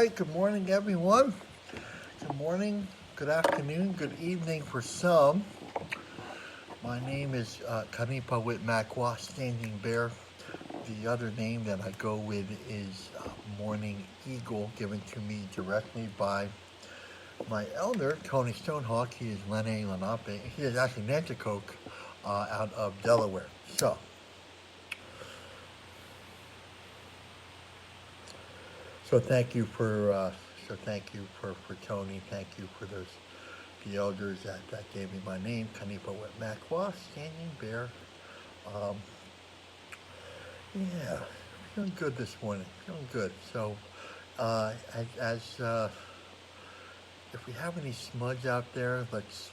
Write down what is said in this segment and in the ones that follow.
right, good morning, everyone. Good morning, good afternoon, good evening for some. My name is Kanipa Witmakwa, Standing Bear. The other name that I go with is Morning Eagle, given to me directly by my elder, Tony Stonehawk. He is Lene Lenape. He is actually Nanticoke out of Delaware. So thank you for Tony. Thank you for the elders that gave me my name, Kanipa Witmakwa, Standing Bear. Um, yeah, feeling good this morning. Feeling good. So, as if we have any smudge out there, let's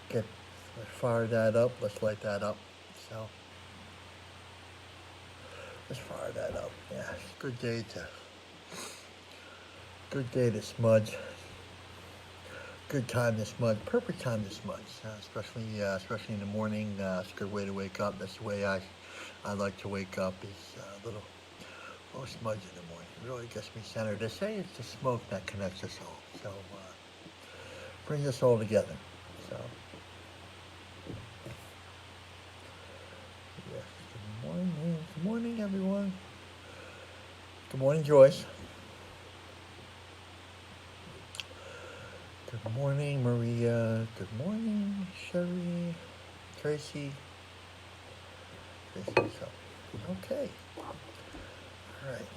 get let's fire that up. Let's light that up. So let's fire that up. Yeah, it's a good day to smudge. Good time to smudge. Perfect time to smudge, especially in the morning. It's a good way to wake up. That's the way I like to wake up. Is a little smudge in the morning. It really gets me centered. They say it's the smoke that connects us all. So brings us all together. So yes. Good morning. Good morning, everyone. Good morning, Joyce. Good morning, Maria. Good morning, Sherry, Tracy. Okay. All right.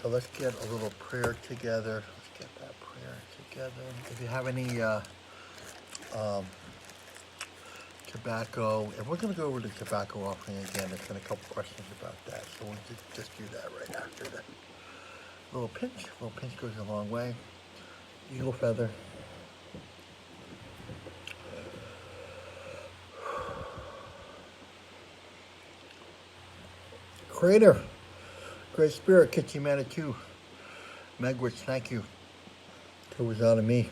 So let's get a little prayer together. Let's get that prayer together. If you have any tobacco, and we're going to go over the tobacco offering again. There's been a couple questions about that, so we'll just do that right after that. A little pinch goes a long way. Eagle feather. Creator, Great Spirit, Kitchi Manitou, Megwitch, thank you. It was out of me.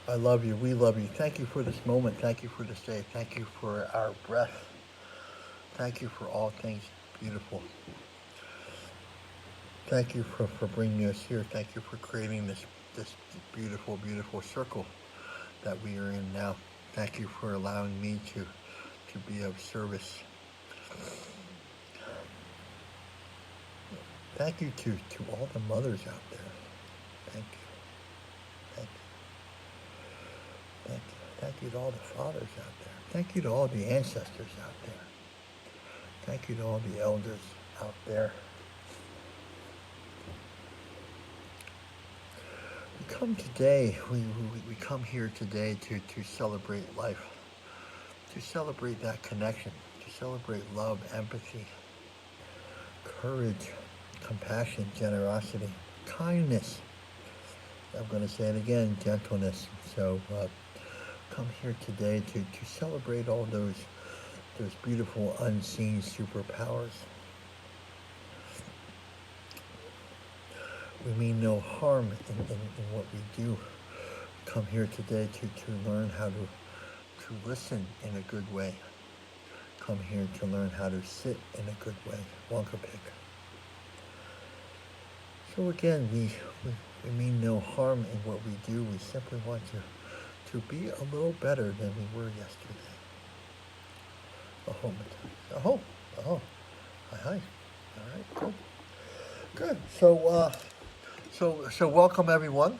I love you. We love you. Thank you for this moment. Thank you for this day. Thank you for our breath. Thank you for all things beautiful. Thank you for bringing us here. Thank you for creating this beautiful, beautiful circle that we are in now. Thank you for allowing me to be of service. Thank you to all the mothers out there. Thank you. Thank you. Thank you. Thank you to all the fathers out there. Thank you to all the ancestors out there. Thank you to all the elders out there. We come today, we come here today to celebrate life, to celebrate that connection, to celebrate love, empathy, courage, compassion, generosity, kindness. I'm going to say it again, gentleness. So come here today to celebrate all those beautiful unseen superpowers. We mean no harm in what we do. Come here today to learn how to listen in a good way. Come here to learn how to sit in a good way. Wankapik. So again, we mean no harm in what we do. We simply want to be a little better than we were yesterday. Oh. Hi. All right, good. So welcome everyone.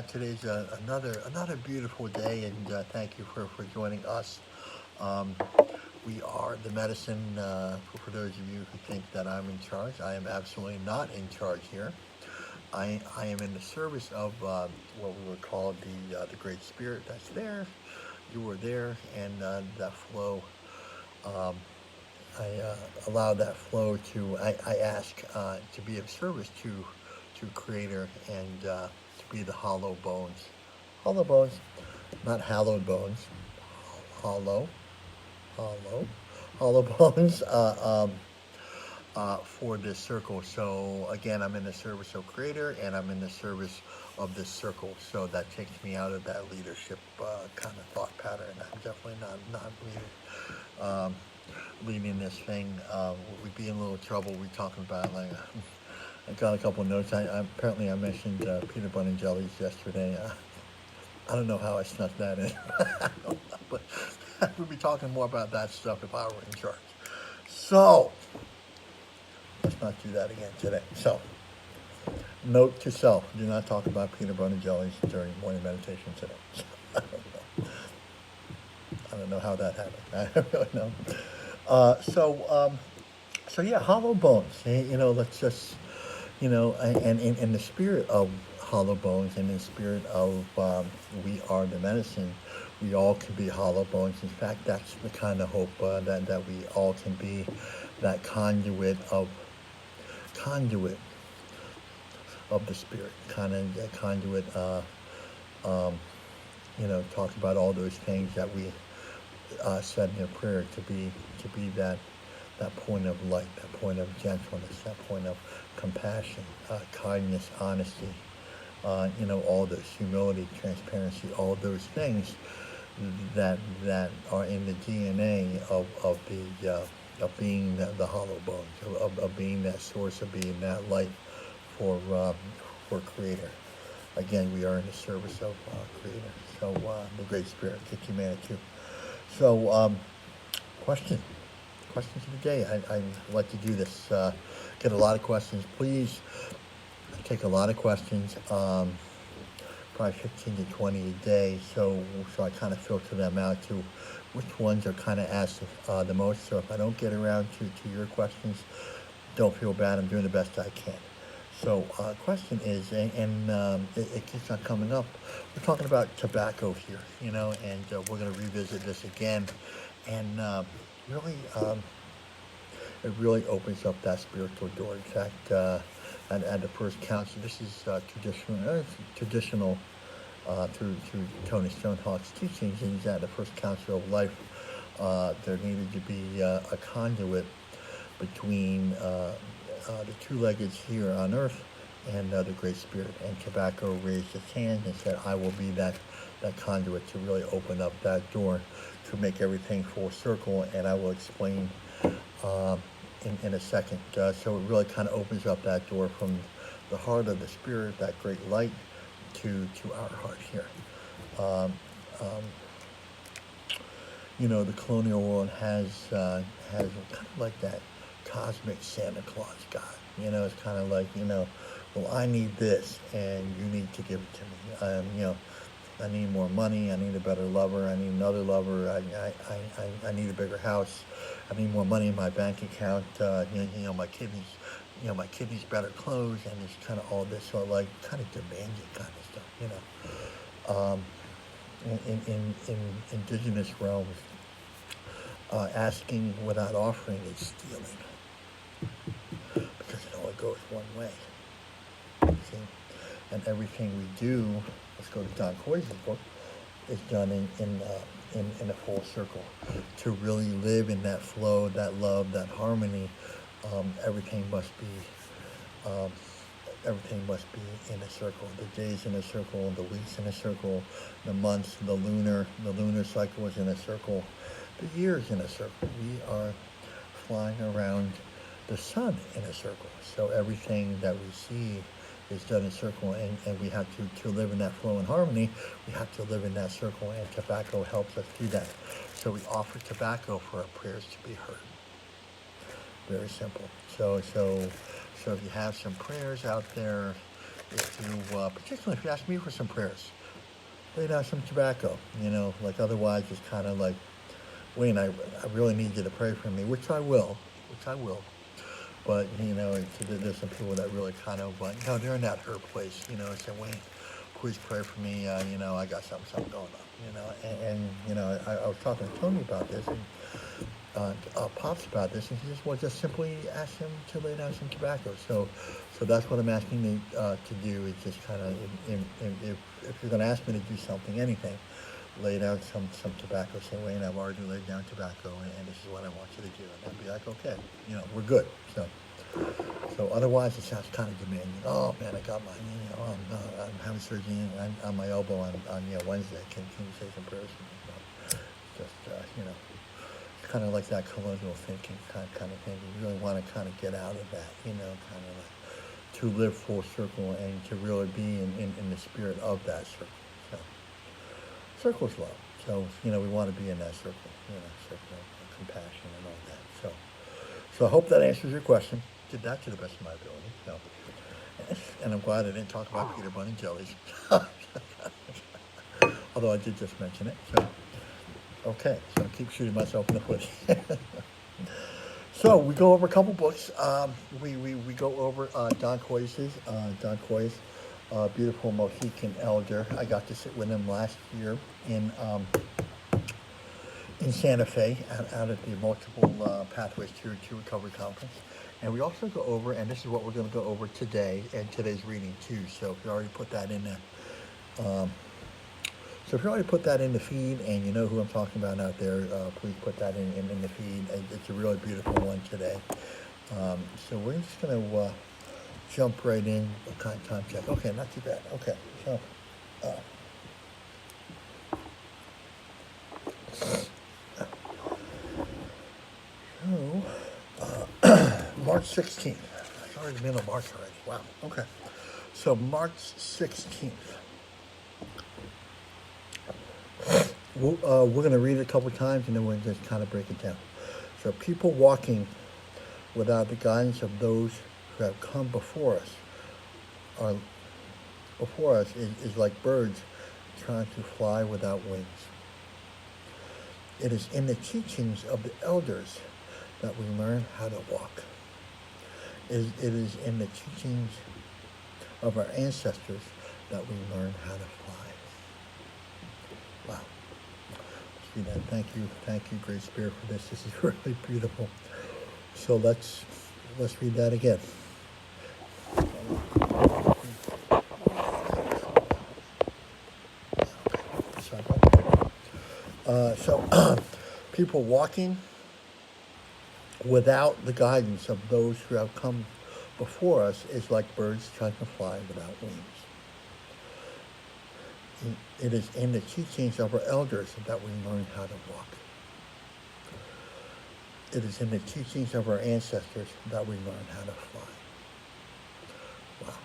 Today's another beautiful day, and thank you for joining us. We are the medicine. For those of you who think that I'm in charge, I am absolutely not in charge here. I am in the service of what we would call the Great Spirit that's there. You were there, and that flow. I allow that flow to. I ask to be of service to Creator and to be the hollow bones, not hallowed bones, hollow bones. For this circle. So again, I'm in the service of Creator, and I'm in the service of this circle. So that takes me out of that leadership kind of thought pattern. I'm definitely not leading. leading this thing. We'd be in a little trouble. We're talking about like I got a couple of notes. Apparently I mentioned peanut butter and jellies yesterday. I don't know how I snuck that in, but we'd be talking more about that stuff if I were in charge. So let's not do that again today. So note to self: do not talk about peanut butter and jellies during morning meditation today. I don't know how that happened. I don't really know. So yeah, hollow bones. Let's just, and in the spirit of hollow bones, and in the spirit of we are the medicine, we all can be hollow bones. In fact, that's the kind of hope that we all can be that conduit of the spirit, kind of that conduit. Talk about all those things that we said in a prayer to be that point of light, that point of gentleness, that point of compassion, kindness, honesty, all those humility, transparency, all those things that are in the DNA of being the hollow bones, of being that source, of being that light for Creator. Again, we are in the service of Creator. So the Great Spirit, Kikimana too. So questions of the day. I like to do this. Get a lot of questions. Please take a lot of questions. Probably 15 to 20 a day. So I kind of filter them out to which ones are kind of asked the most. So if I don't get around to your questions, don't feel bad. I'm doing the best I can. So question is, and it keeps on coming up, we're talking about tobacco here, and we're going to revisit this again. And really, it really opens up that spiritual door. In fact, at the first council, this is traditional through Tony Stonehawk's teachings, is at the first council of life, there needed to be a conduit between the two-leggeds here on earth and the Great Spirit. And tobacco raised its hand and said, I will be that conduit to really open up that door to make everything full circle, and I will explain in a second. So it really kind of opens up that door from the heart of the Spirit, that great light, to our heart here. The colonial world has kind of like that cosmic Santa Claus God. It's kind of like, well, I need this and you need to give it to me. I need more money. I need a better lover. I need another lover. I need a bigger house. I need more money in my bank account. My kidneys better clothes, and it's kind of all this sort of like kind of demanding kind of stuff. In indigenous realms, asking without offering is stealing, because it only goes one way. See? And everything we do, let's go to Don Coy's book, is done in a full circle. To really live in that flow, that love, that harmony, everything must be in a circle. The days in a circle, the weeks in a circle, the months, the lunar cycle is in a circle, the years in a circle. We are flying around the sun in a circle. So everything that we see is done in circle, and we have to live in that flow and harmony. We have to live in that circle, and tobacco helps us do that. So we offer tobacco for our prayers to be heard. Very simple. So if you have some prayers out there, particularly if you ask me for some prayers, lay down some tobacco. Like otherwise it's kind of like, Wayne, I really need you to pray for me, which I will. But, there's some people that really kind of, they're in that hurt place, say, Wayne, please pray for me, I got something going on, I was talking to Tony about this, and Pops about this, and he just simply ask him to lay down some tobacco. So that's what I'm asking you to do, is just kind of, if you're going to ask me to do something, anything, lay down some tobacco. Say, Wayne, I've already laid down tobacco, and this is what I want you to do. And I'd be like, okay, we're good. So otherwise it sounds kind of demanding. Oh man, I got my, I'm having surgery on my elbow on Wednesday. Can you say some prayers for me? Just kind of like that colonial thinking kind of thing. We really want to kind of get out of that, kind of like to live full circle and to really be in the spirit of that circle. So, circle's love. So, we want to be in that circle, circle of compassion and all that. So I hope that answers your question. Did that to the best of my ability. So, and I'm glad I didn't talk about peanut butter and jellies. Although I did just mention it. So, okay. So I keep shooting myself in the foot. So we go over a couple books. We go over Don Coyce's. Don Coyce, beautiful Mohican elder. I got to sit with him last year in Santa Fe out at the Multiple Pathways to Recovery Conference. And we also go over, and this is what we're going to go over today and today's reading too. So if you already put that in there. So if you already put that in the feed and you know who I'm talking about out there, please put that in the feed. It's a really beautiful one today. So we're just going to jump right in. Time check. Okay, not too bad. Okay, so March 16th. It's already the middle of March already. Wow. Okay. So March 16th. We're going to read it a couple times and then we're going to just kind of break it down. So people walking without the guidance of those who have come before us is like birds trying to fly without wings. It is in the teachings of the elders that we learn how to walk. It is in the teachings of our ancestors that we learn how to fly. Wow. See that? Thank you, Great Spirit, for this. This is really beautiful. So let's read that again. So people walking without the guidance of those who have come before us is like birds trying to fly without wings. It is in the teachings of our elders that we learn how to walk. It is in the teachings of our ancestors that we learn how to fly. Wow.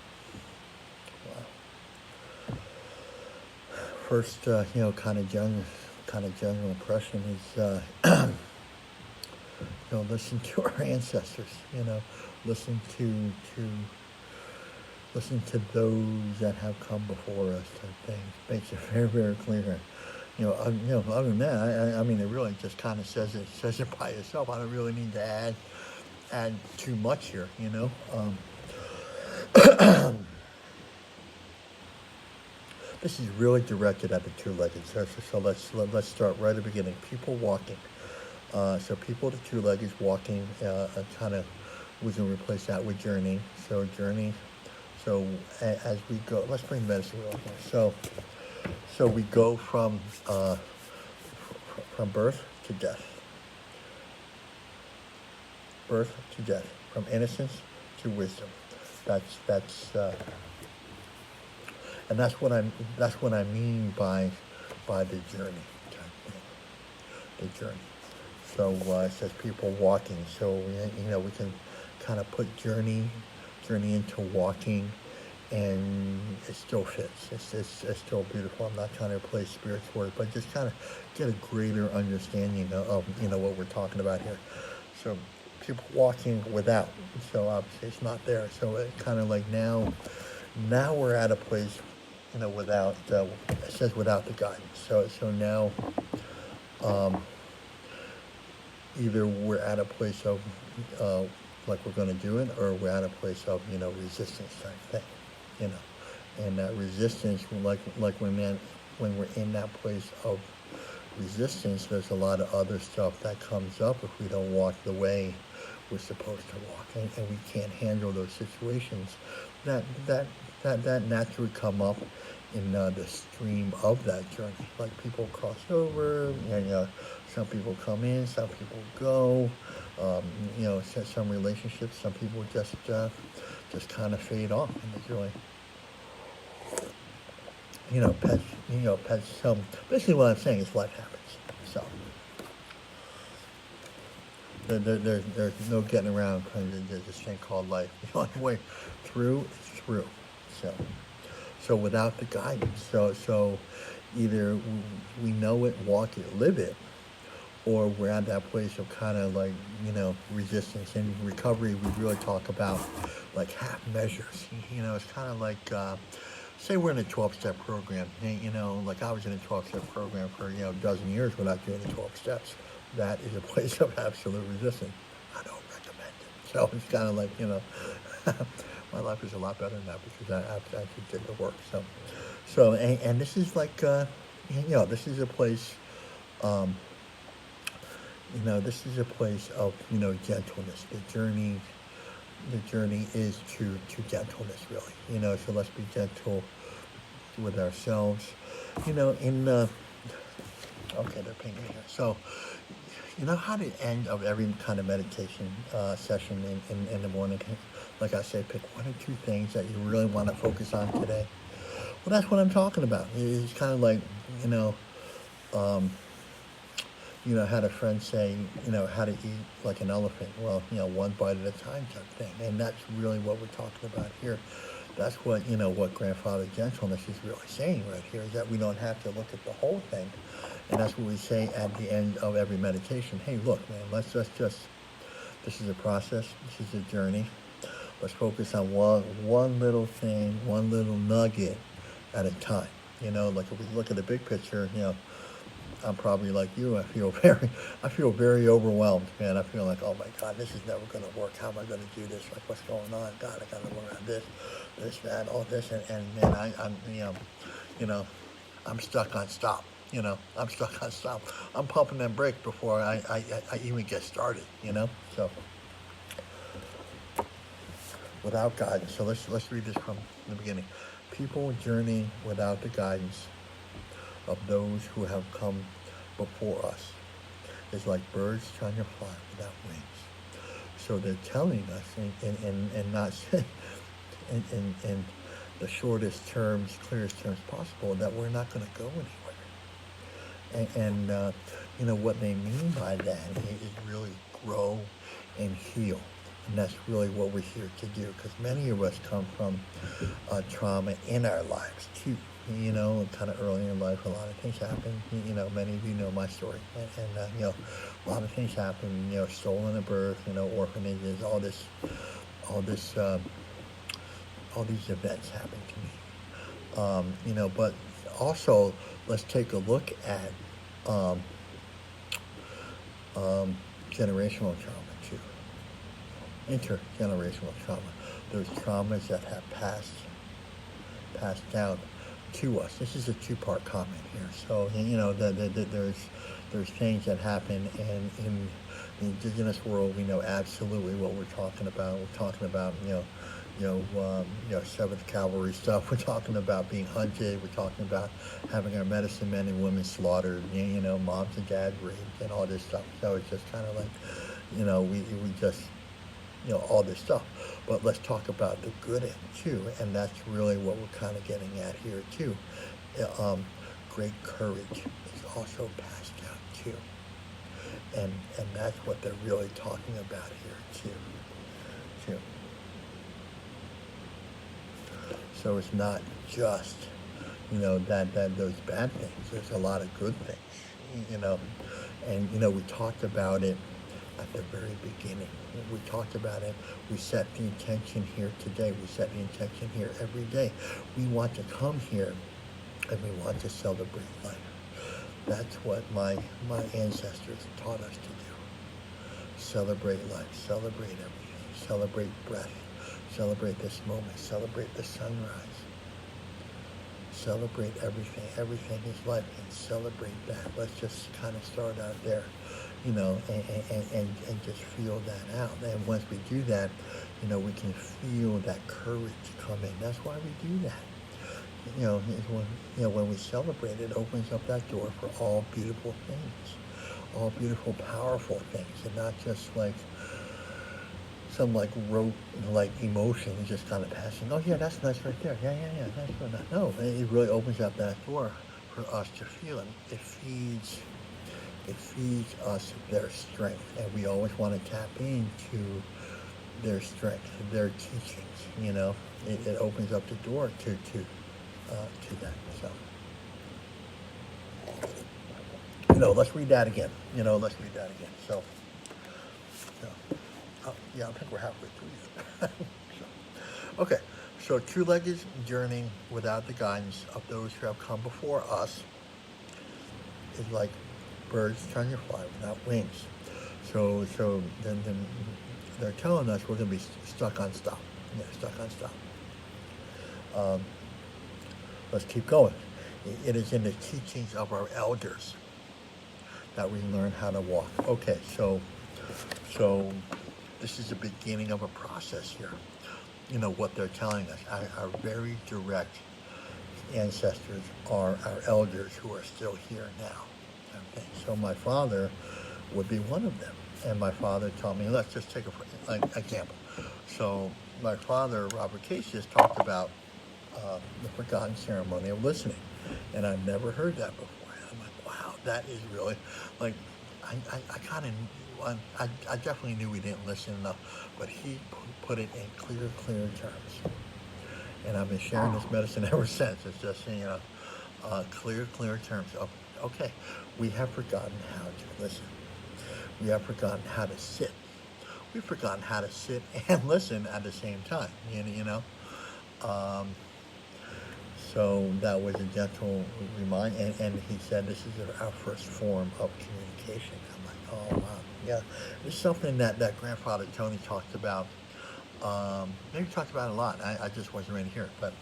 First, kind of general impression is, listen to our ancestors. Listen to those that have come before us type things. Makes it very, very clear. Other than that, I mean, it really just kind of says it by itself. I don't really need to add too much here, This is really directed at the two-legged. So let's start right at the beginning. People walking. So people, the two-legged walking, kind of, we can replace that with journey. So journey. So as we go, let's bring medicine wheel here. So we go from birth to death. Birth to death. From innocence to wisdom. And that's what I mean by the journey type thing. The journey. So it says people walking. So we can kind of put journey into walking, and it still fits. It's still beautiful. I'm not trying to replace spirits for it, but just kind of get a greater understanding of what we're talking about here. So people walking without. So obviously it's not there. So it kind of like now we're at a place, without. It says without the guidance. So now. Either we're at a place of like we're going to do it, or we're at a place of resistance type thing, and that resistance, like when we're in that place of resistance, there's a lot of other stuff that comes up if we don't walk the way we're supposed to walk, and we can't handle those situations that naturally come up in the stream of that journey. Like people cross over, and some people come in, some people go. Some relationships, some people just kind of fade off, and it's really, pets. Basically, what I'm saying is life happens. So, There's no getting around this thing called life. The only way through is through. So, so without the guidance, so either we know it, walk it, live it, or we're at that place of kind of like, resistance. In recovery, we really talk about like half measures. It's kind of like, say we're in a 12-step program. Like I was in a 12-step program for, a dozen years without doing the 12 steps. That is a place of absolute resistance. I don't recommend it. So it's kind of like, my life is a lot better than that because I actually did the work. And this is like, this is a place, this is a place of, gentleness. The journey is to gentleness, really. So let's be gentle with ourselves. Okay, they're pinging here. So, how the end of every kind of meditation session in the morning, like I say, pick one or two things that you really want to focus on today. Well, that's what I'm talking about. It's kind of like, um, had a friend say, how to eat like an elephant. Well, one bite at a time type thing. And that's really what we're talking about here. That's what, what Grandfather Gentleness is really saying right here, is that we don't have to look at the whole thing. And that's what we say at the end of every meditation. Hey, look, man, let's just, this is a process. This is a journey. Let's focus on one little thing, one little nugget at a time. Like if we look at the big picture, I'm probably like you. I feel very overwhelmed, man. I feel like, oh my God, this is never going to work. How am I going to do this? Like, what's going on? God, I got to learn this, that, all this, and man, I'm stuck on stop. I'm stuck on stop. I'm pumping that brake before I even get started. So without guidance. So let's read this from the beginning. People journey without the guidance of those who have come before us is like birds trying to fly without wings. So they're telling us and not in the shortest terms, clearest terms possible, that we're not going to go anywhere. And what they mean by that is really grow and heal. And that's really what we're here to do, because many of us come from trauma in our lives too. Kind of early in life, a lot of things happen. Many of you know my story, and a lot of things happen. Stolen at birth, orphanages, all these events happen to me. But also let's take a look at generational trauma too, intergenerational trauma. Those traumas that have passed down to us. This is a two-part comment here. So there's things that happen, and in the indigenous world, we know absolutely what we're talking about. We're talking about 7th Cavalry stuff. We're talking about being hunted. We're talking about having our medicine men and women slaughtered. Moms and dads raped and all this stuff. So it's just kind of like, we just all this stuff. But let's talk about the good end too, and that's really what we're kind of getting at here too. Great courage is also passed down too, and that's what they're really talking about here too. So it's not just that those bad things. There's a lot of good things, and we talked about it at the very beginning. We talked about it. We set the intention here today. We set the intention here every day. We want to come here and we want to celebrate life. That's what my ancestors taught us to do. Celebrate life. Celebrate everything. Celebrate breath. Celebrate this moment. Celebrate the sunrise. Celebrate everything. Everything is life, and celebrate that. Let's just kind of start out there. And just feel that out. And once we do that, we can feel that courage come in. That's why we do that. When we celebrate, it opens up that door for all beautiful things, all beautiful, powerful things, and not just like some rote emotion just kind of passing. Oh yeah, that's nice right there. Yeah, that's good. No, it really opens up that door for us to feel it. It It feeds us their strength, and we always want to tap into their strength, their teachings. It opens up the door to that. So, let's read that again. Let's read that again. So yeah, I think we're halfway through. Okay, so two-legged journeying without the guidance of those who have come before us is like birds trying to fly without wings. So then they're telling us we're going to be stuck on stop. Yeah, stuck on stop. Um, let's keep going. It is in the teachings of our elders that we learn how to walk. Okay, so this is the beginning of a process here. What they're telling us. Our very direct ancestors are our elders who are still here now. Okay, so my father would be one of them. And my father taught me, let's just take an example. So my father, Robert Casius, talked about the forgotten ceremony of listening. And I've never heard that before. And I'm like, wow, that is really, like, I kind of, I definitely knew we didn't listen enough, but he put it in clear terms. And I've been sharing this medicine ever since. It's just, clear terms of, okay, we have forgotten how to listen. We have forgotten how to sit. We've forgotten how to sit and listen at the same time, So that was a gentle reminder, and he said this is our first form of communication. I'm like, oh wow, yeah. It's something that grandfather Tony talked about. Maybe talked about it a lot. I just wasn't ready to hear it, but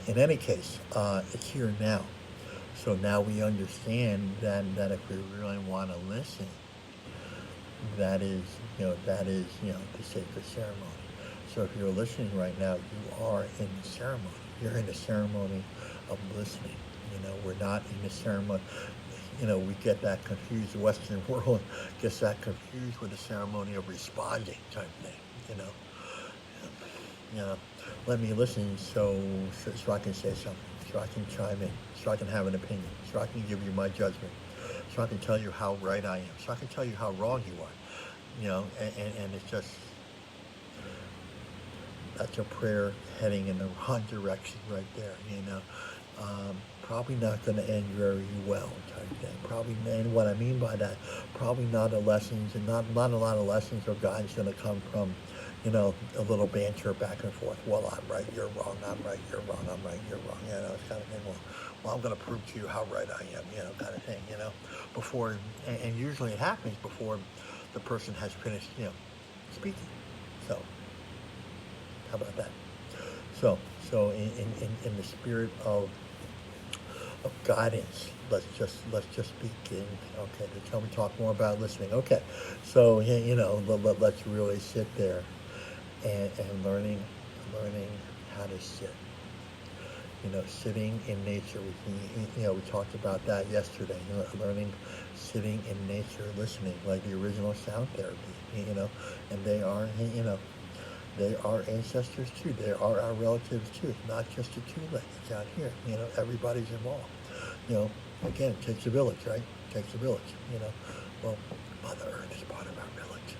in any case, it's here now. So now we understand that if we really want to listen, that is the sacred ceremony. So if you're listening right now, you are in the ceremony. You're in the ceremony of listening. We're not in the ceremony. We get that confused. The Western world gets that confused with the ceremony of responding type thing. Let me listen so I can say something, so I can chime in, so I can have an opinion, so I can give you my judgment, so I can tell you how right I am, so I can tell you how wrong you are. And it's just, that's a prayer heading in the wrong direction right there. Probably not going to end very well type thing. Probably, and what I mean by that, probably not a lessons, and not a lot of lessons or guidance going to come from, a little banter back and forth. Well, I'm right, you're wrong. I'm right, you're wrong. I'm right, you're wrong. It's kind of thing. Well, I'm going to prove to you how right I am. Kind of thing. Before, and usually it happens before the person has finished, speaking. So, how about that? So in the spirit of guidance, let's just begin. Okay, tell me, talk more about listening. Okay, so let's really sit there and learning how to sit. Sitting in nature. We talked about that yesterday. Learning, sitting in nature, listening, like the original sound therapy. And they are, they are ancestors too. They are our relatives too. It's not just the two-leggeds out here. Everybody's involved. Again, it takes a village, right? It takes a village. Well, Mother Earth is part of our village.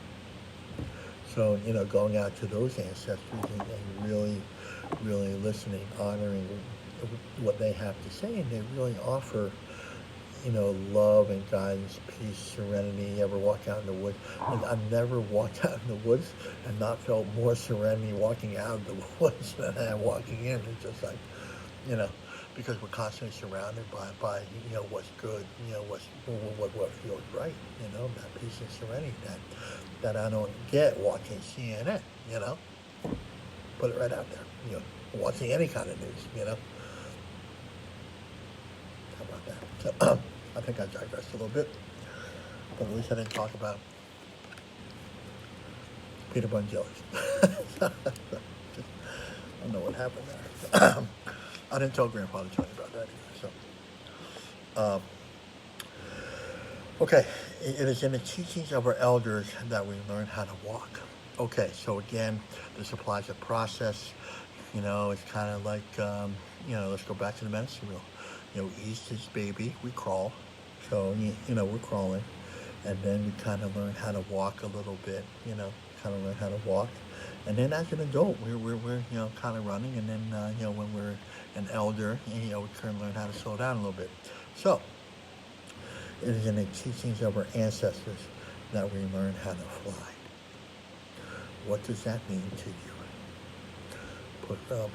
So, going out to those ancestors and really listening, honoring what they have to say, and they really offer, love and guidance, peace, serenity. You ever walk out in the woods? I've never walked out in the woods and not felt more serenity walking out of the woods than I am walking in. It's just like, because we're constantly surrounded by what's good, what feels right, that peace and serenity that I don't get watching CNN, Put it right out there, watching any kind of news, How about that? So, I think I digressed a little bit, but at least I didn't talk about peanut butter and jellies. I don't know what happened there. I didn't tell Grandfather Tony about that either. So, okay, it is in the teachings of our elders that we learn how to walk. Okay, so again, this applies a process. It's kind of like, let's go back to the medicine wheel. East is baby, we crawl. So, we're crawling. And then we kind of learn how to walk a little bit, kind of learn how to walk. And then as an adult, we're kind of running. And then, when we're an elder, we kind of learn how to slow down a little bit. So, it is in the teachings of our ancestors that we learn how to fly. What does that mean to you?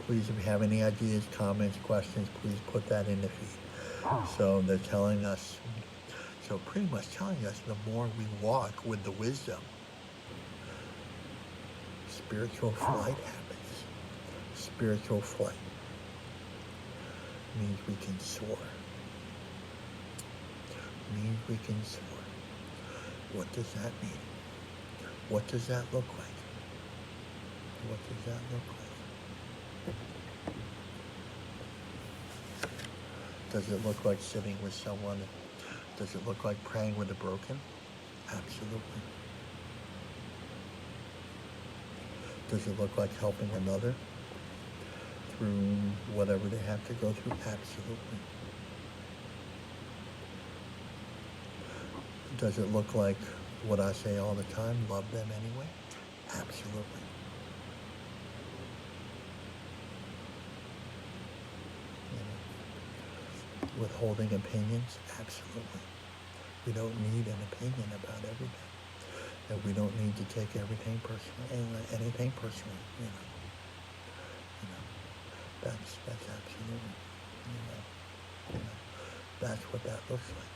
Please, if you have any ideas, comments, questions, please put that in the feed. So they're telling us, so pretty much telling us the more we walk with the wisdom, spiritual flight happens. Spiritual flight means we can soar. Means we can soar. What does that mean? What does that look like? What does that look like? Does it look like sitting with someone? Does it look like praying with the broken? Absolutely. Does it look like helping another through whatever they have to go through? Absolutely. Does it look like what I say all the time, love them anyway? Absolutely. Withholding opinions? Absolutely. We don't need an opinion about everything. And we don't need to take everything personally, anything personally, That's absolutely, that's what that looks like,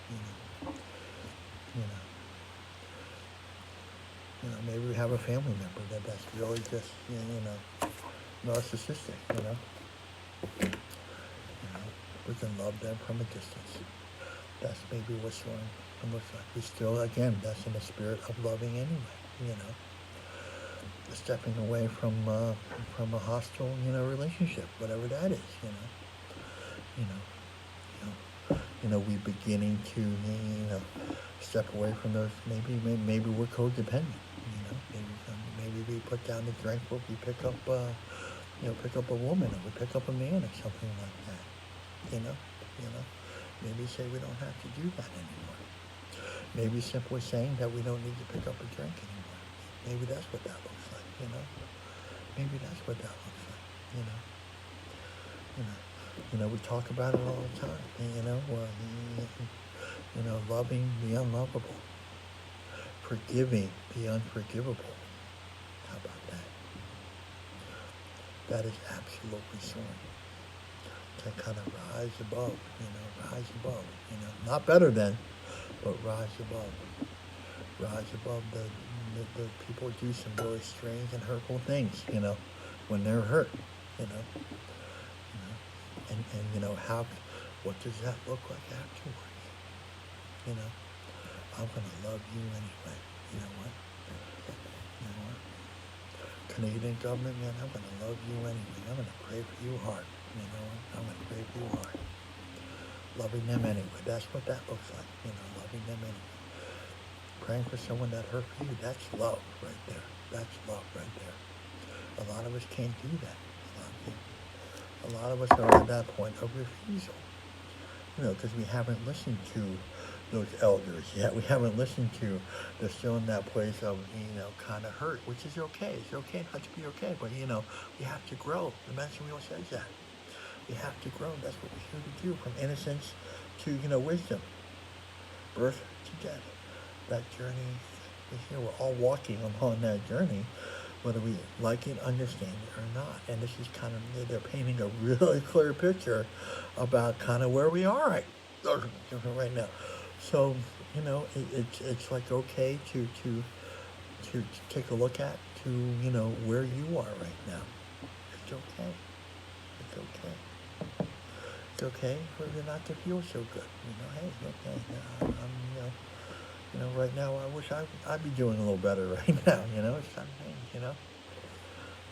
maybe we have a family member that's really just, narcissistic, we can love them from a distance. That's maybe what soaring looks like. We still, again, that's in the spirit of loving anyway, stepping away from a hostile, relationship, whatever that is, we beginning to, step away from those. Maybe we're codependent, maybe we put down the drink, but we pick up a woman, or we pick up a man, or something like that. Maybe say we don't have to do that anymore. Maybe simply saying that we don't need to pick up a drink anymore. Maybe that's what that looks like, Maybe that's what that looks like, We talk about it all the time, loving the unlovable, forgiving the unforgivable. How about that? That is absolutely soaring. To kind of rise above, not better than, but rise above the people do some really strange and hurtful things, when they're hurt, and how, what does that look like afterwards? I'm gonna love you anyway. You know what? Canadian government, man, I'm gonna love you anyway. I'm gonna pray for you hard. I'm going to pray for you hard. Loving them anyway. That's what that looks like. Loving them anyway. Praying for someone that hurt you. That's love right there. That's love right there. A lot of us can't do that. A lot of us are at that point of refusal. Because we haven't listened to those elders yet. We haven't listened to, they're still in that place of, kind of hurt, which is okay. It's okay not to be okay, but, we have to grow. The Master Wheel says that. We have to grow. That's what we're here to do, from innocence to, wisdom. Birth to death. That journey is here. We're all walking on that journey, whether we like it, understand it, or not. And this is kind of, they're painting a really clear picture about kind of where we are right now. So, it's like okay to take a look at, to, where you are right now. It's okay. It's okay. It's okay for you not to feel so good. Hey, okay, right now I wish I'd be doing a little better right now. It's some things,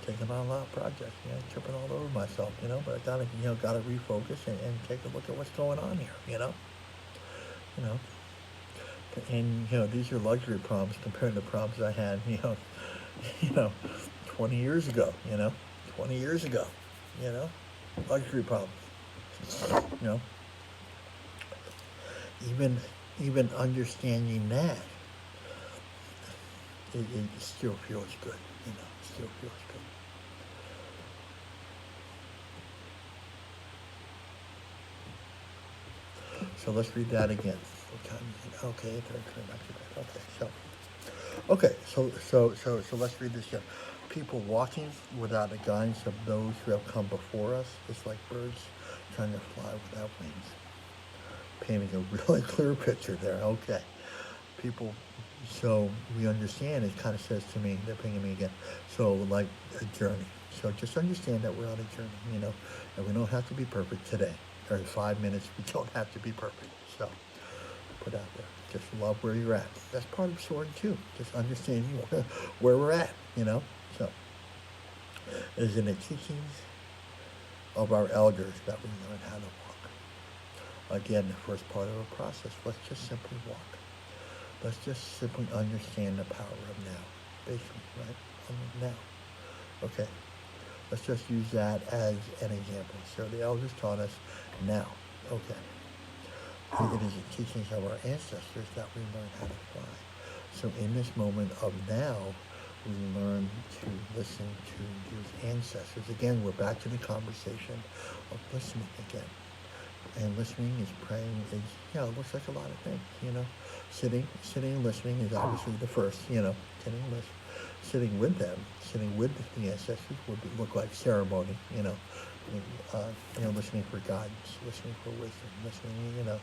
taking on a lot of projects, tripping all over myself, but I gotta refocus and take a look at what's going on here, and these are luxury problems compared to problems I had, 20 years ago, 20 years ago, luxury problems, even even understanding that, it still feels good, still feels good. So let's read that again. Okay, so let's read this again. People walking without the guidance of those who have come before us is like birds trying to fly without wings. Painting a really clear picture there. Okay. People, so we understand, it kind of says to me, they're pinging me again, so like a journey. So just understand that we're on a journey, and we don't have to be perfect today. Or in 5 minutes, we don't have to be perfect. So put out there, just love where you're at. That's part of soaring too, just understanding where we're at, So it is in the teachings of our elders that we learn how to walk. Again, the first part of the process, let's just simply walk. Let's just simply understand the power of now, basically, right? Now. Okay. Let's just use that as an example. So the elders taught us now. Okay. It is the teachings of our ancestors that we learn how to fly. So in this moment of now, we learn to listen to these ancestors. Again, we're back to the conversation of listening again. And listening is praying is, it looks like a lot of things, Sitting and listening is obviously the first, sitting with them, sitting with the ancestors would look like ceremony, listening for guidance, listening for wisdom, listening,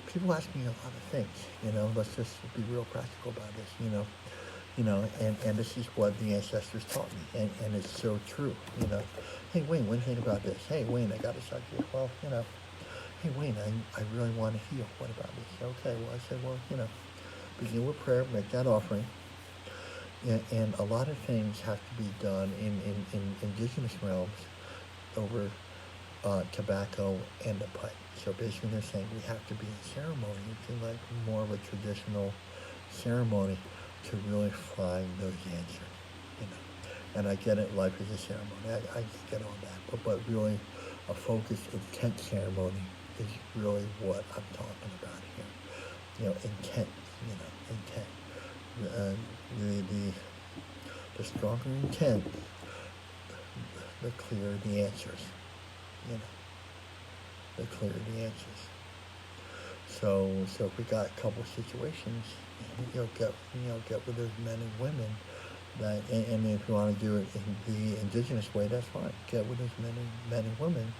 people ask me a lot of things, let's just be real practical about this, and this is what the ancestors taught me, and it's so true, Hey, Wayne, what do you think about this? Hey, Wayne, I got this idea. Well, hey, Wayne, I really want to heal. What about this? Okay, well, I said, well, begin with prayer, make that offering. And a lot of things have to be done in indigenous realms over tobacco and the pipe. So basically they're saying we have to be in ceremony. It's like more of a traditional ceremony to really find those answers, And I get it, life is a ceremony. I get all that. But really a focused, intent ceremony is really what I'm talking about here. Intent, intent. The stronger intent, the clearer the answers. The clearer the answers. So if we got a couple of situations, get with those men and women that, and if you want to do it in the indigenous way, that's fine. Get with those men and women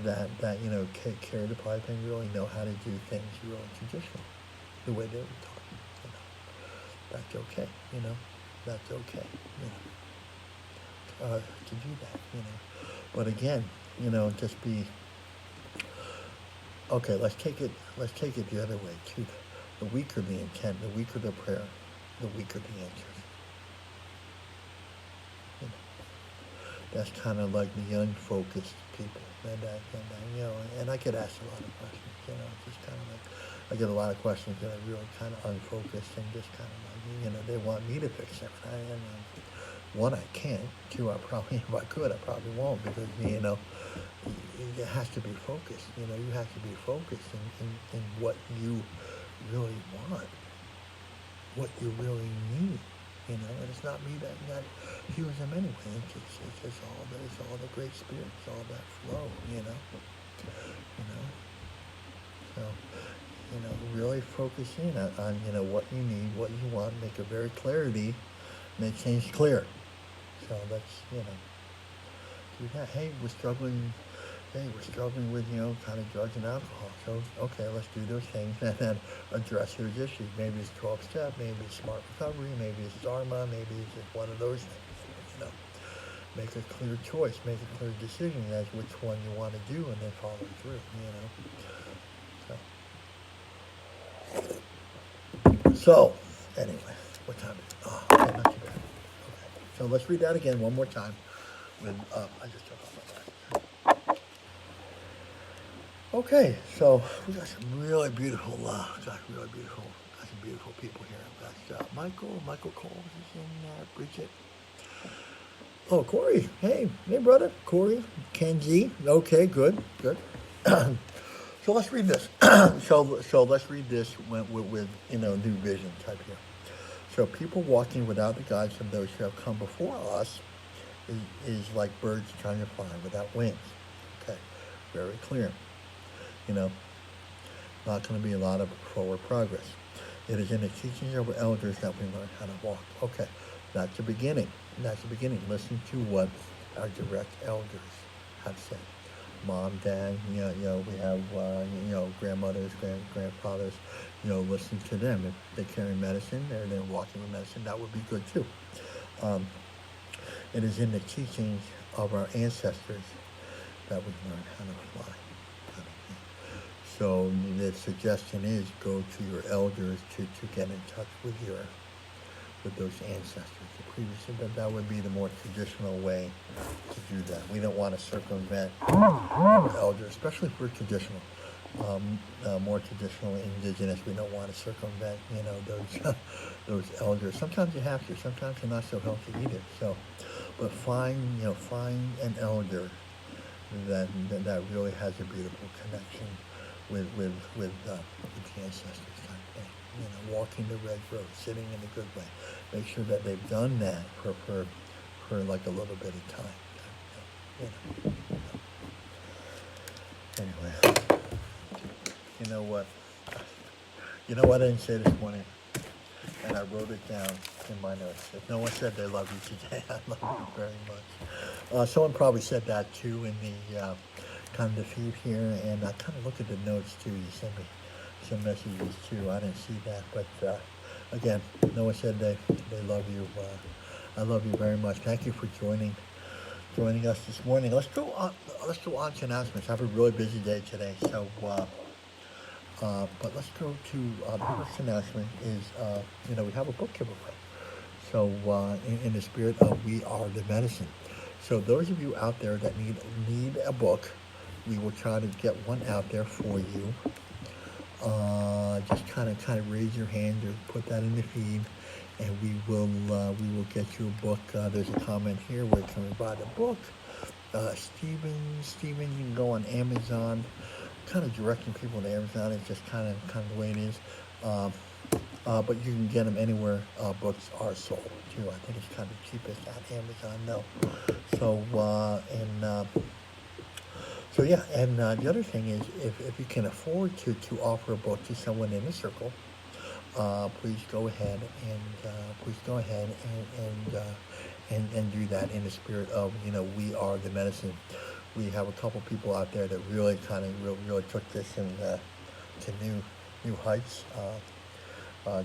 that carry the pipe and really know how to do things really traditional, the way they were taught. That's okay, That's okay, to do that, But again, just be okay. Let's take it the other way too. The weaker the intent, the weaker the prayer, the weaker the answers. That's kind of like the unfocused people, and I get asked a lot of questions, just kind of like, I get a lot of questions that are really kind of unfocused and just kind of like, they want me to fix it. One, I can't. Two, I probably, if I could, I probably won't, because, it has to be focused. You have to be focused in what you really want, what you really need. And it's not me that heals them anyway. It's all the great spirits, all that flow, So, really focus in on what you need, what you want, make it very clarity, make things clear. So that's, do that. Hey, we're struggling with, kind of drugs and alcohol. So, okay, let's do those things and then address those issues. Maybe it's 12-step, maybe it's smart recovery, maybe it's Dharma, maybe it's just one of those things, Make a clear choice, make a clear decision as which one you want to do and then follow through, So, anyway, what time is it? Oh, okay, not too bad. Okay, so let's read that again one more time. I just took off my glasses. Okay, so we got some really beautiful, got some beautiful people here. Got Michael Cole is in, Bridget. Oh, Corey, hey brother, Corey, Kenji. Okay, good. So let's read this. So let's read this with new vision type here. So people walking without the guides from those who have come before us is like birds trying to fly without wings. Okay, very clear. You know, not going to be a lot of forward progress. It is in the teachings of our elders that we learn how to walk. Okay, that's the beginning. That's the beginning. Listen to what our direct elders have said. Mom, dad, we have, grandmothers, grandfathers, listen to them. If they carry medicine or they're walking with medicine, that would be good too. It is in the teachings of our ancestors that we learn how to fly. So the suggestion is go to your elders to get in touch with those ancestors. The previous, that would be the more traditional way to do that. We don't want to circumvent our elders, especially if we're traditional. More traditional indigenous, we don't want to circumvent, those elders. Sometimes you have to. Sometimes they're not so healthy either. So, but find an elder that really has a beautiful connection with the ancestors. Walking the red road, sitting in a good way. Make sure that they've done that for like a little bit of time. Anyway, you know what? I didn't say this morning, and I wrote it down in my notes. If no one said they love you today, I love you very much. Someone probably said that too in the kind of the feed here, and I kind of look at the notes too. You send me some messages too. I didn't see that, but again, no one said they love you. I love you very much. Thank you for joining us this morning. Let's go on to announcements. I have a really busy day today, so but let's go to the first announcement is we have a book giveaway. So in the spirit of We Are the Medicine. So those of you out there that need a book, we will try to get one out there for you. Just kind of raise your hand or put that in the feed, and we will get you a book. There's a comment here where can we buy the book? Steven, you can go on Amazon. Kind of directing people to Amazon. It's just kind of the way it is. But you can get them anywhere books are sold too. I think it's kind of cheapest at Amazon though. So the other thing is, if you can afford to offer a book to someone in the circle, please go ahead and do that in the spirit of We Are the Medicine. We have a couple people out there that really really took this to new heights.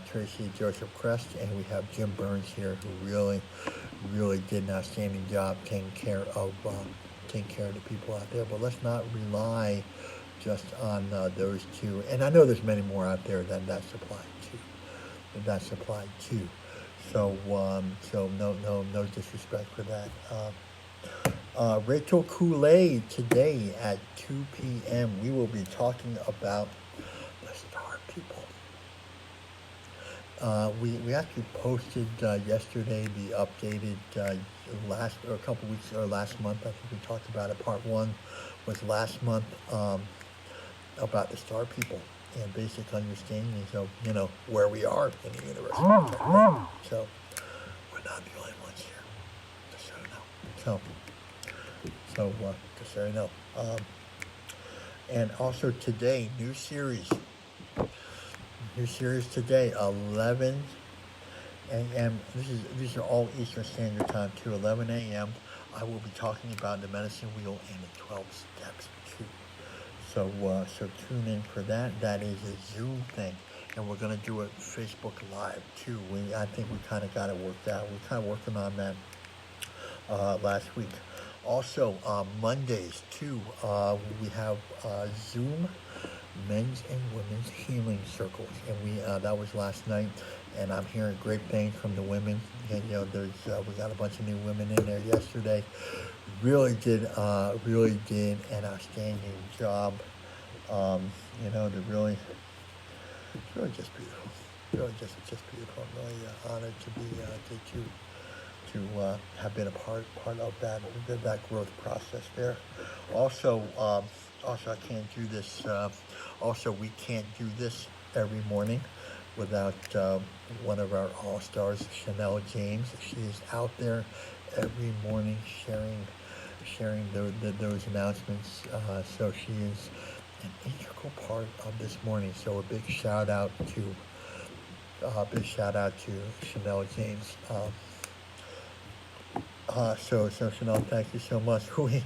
Tracy Joseph Crest, and we have Jim Burns here, who really did an outstanding job taking care of the people out there. But let's not rely just on those two. And I know there's many more out there that supply too. So no disrespect for that. Rachel Kool-Aid today at 2 p.m. We will be talking about the Star People. We actually posted yesterday the updated last month. I think we talked about it. Part 1 was last month about the Star People and basic understanding of where we are in the universe. So we're not the only ones here, just so you know. So just so you know. And also today, new series today, 11 a.m. These are all Eastern Standard Time too. 11 a.m. I will be talking about the medicine wheel and the 12 steps too. So tune in for that. That is a Zoom thing, and we're gonna do it Facebook Live too. I think we kind of got it worked out. We're kind of working on that last week. Also, Mondays too, we have Zoom men's and women's healing circles, and that was last night, and I'm hearing great things from the women. And we got a bunch of new women in there yesterday. Really did an outstanding job. It's really just beautiful. Really just beautiful. I'm really honored to be have been a part of that growth process there. Also, also I can't do this. Also, we can't do this every morning without one of our all stars, Chanel James. She is out there every morning sharing those announcements. So she is an integral part of this morning. So a big shout out to Chanel James. So Chanel, thank you so much. We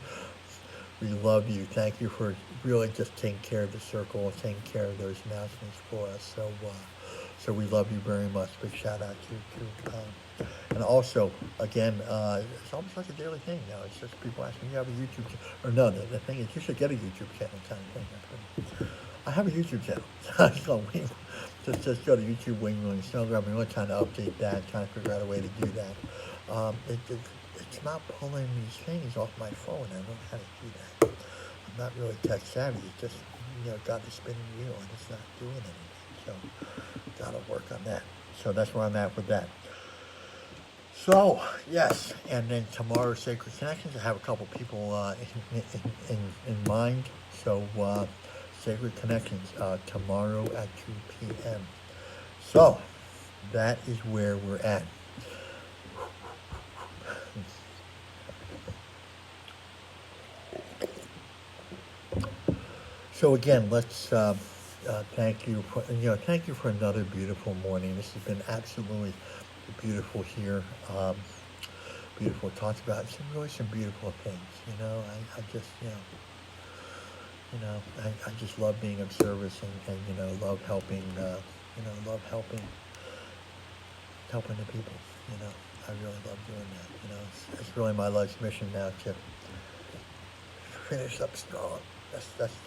love you. Thank you for really just taking care of the circle, taking care of those announcements for us. So we love you very much. Big shout out to and also, again, it's almost like a daily thing now. It's just people asking, you have a YouTube channel? Or no, the thing is, you should get a YouTube channel kind of thing. I have a YouTube channel. So just go to YouTube, Wing Williams Snowgrub, and we're trying to update that, trying to figure out a way to do that. It's not pulling these things off my phone. I don't know how to do that. I'm not really tech savvy. It's just, got the spinning wheel and it's not doing anything. So, gotta work on that. So that's where I'm at with that. So, yes, and then tomorrow, Sacred Connections. I have a couple people in mind. So, Sacred Connections tomorrow at 2 p.m. So, that is where we're at. So again, let's thank you for another beautiful morning. This has been absolutely beautiful here. Beautiful talks about some beautiful things. I just I just love being of service and love helping helping the people. I really love doing that. It's really my life's mission now to finish up strong.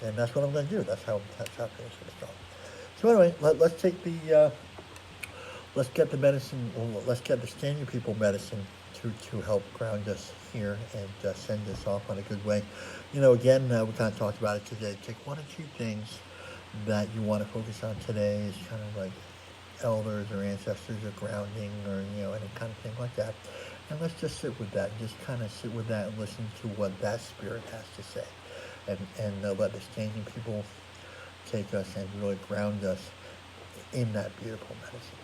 That's what I'm going to do. That's how I finish up strong. So anyway, let's get the medicine. Let's get the Stand Your People medicine to help ground us here and send us off on a good way. Again, we kind of talked about it today. Take one or two things that you want to focus on today. Is kind of like elders or ancestors or grounding or any kind of thing like that. And let's just sit with that. Just kind of sit with that and listen to what that spirit has to say. And let the Stand Your People take us and really ground us in that beautiful medicine.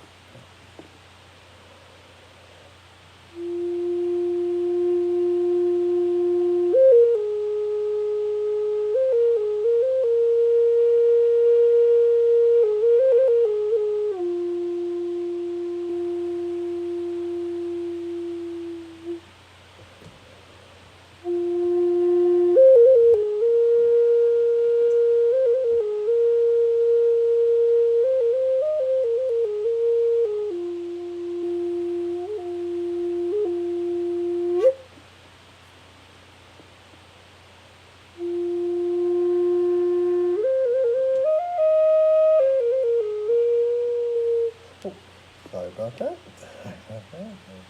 Sorry about that.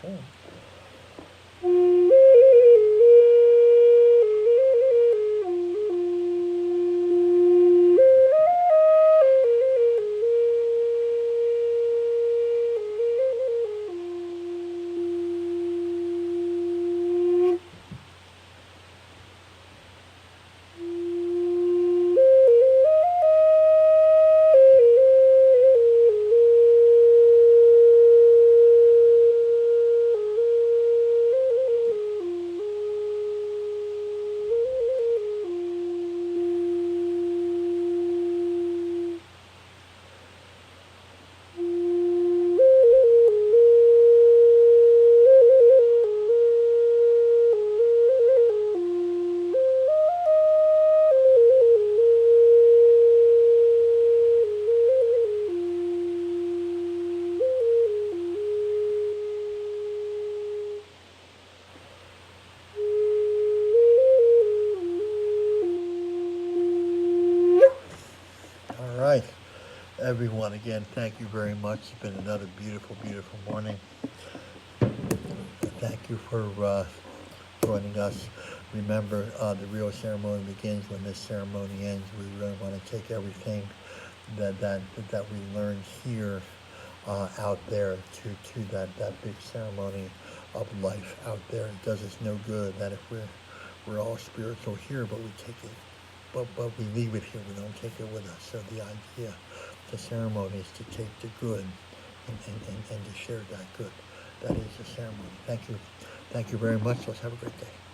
Okay. Right, everyone, again, thank you very much. It's been another beautiful, beautiful morning. Thank you for joining us. Remember, the real ceremony begins when this ceremony ends. We really want to take everything that we learned here out there to that big ceremony of life out there. It does us no good that if we're all spiritual here, but we take it, but we leave it here. We don't take it with us. So the idea, the ceremony is to take the good and to share that good. That is the ceremony. Thank you. Thank you very much. Let's have a great day.